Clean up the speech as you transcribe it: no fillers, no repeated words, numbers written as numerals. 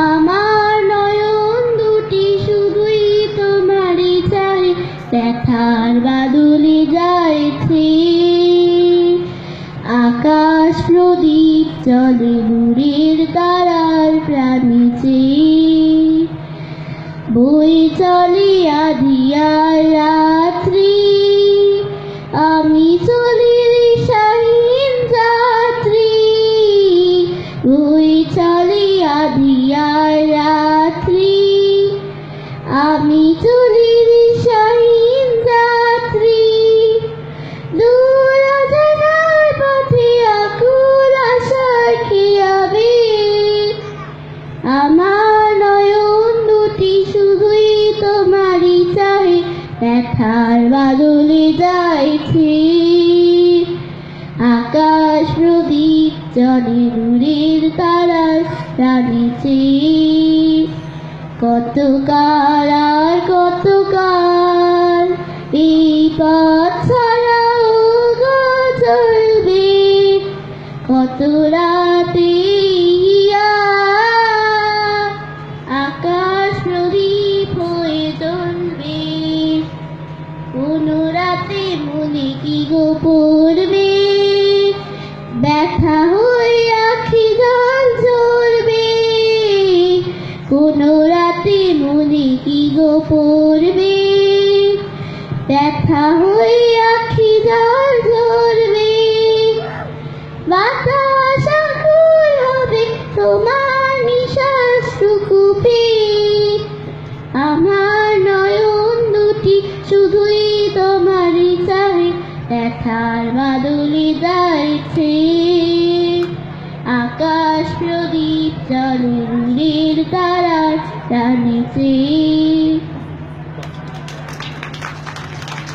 আমার নয়ন দুটি শুধুই তোমারই চাই, দেখার বাদুলি যাইছে। আকাশ প্রদীপ জলে দূরের তারার প্রাণীছে। বই চলে আধিয়ার রাত্রি, আমি চলি শাহীন যাত্রী। বই চলে আধিয়ার রাত্রি, আমি চলি শাহীন যাত্রী। দূর অজানার পথে আকুল আশার খেয়াবে, আমার নয়ন দুটি শুধুই তোমারই চাই, দেখার বাদলে যাইছে। আকাশ প্রদীপ জলে দূরের তারার টানিছে। কত কাল আর কত কাল এই পথ ছাড়াও চলবে, কত রাতে আকাশ প্রদীপ হয়ে জ্বলবে। কোন রাতে মনে কি গো পড়বে, ব্যথা হয়ে আখি জল ঝরবে। কোন রাতে মনে কি গো পড়বে, ব্যথা হয়ে আখি জল ঝরবে। বাতাস আকুল হবে তোমার নিঃশ্বাস কূপে, আমার নয়ন দুটি শুধুই তোমারই চাই, দেখার বাদলে যাইছে। আকাশ প্রদীপ জলে দূরের তারার টানিছে।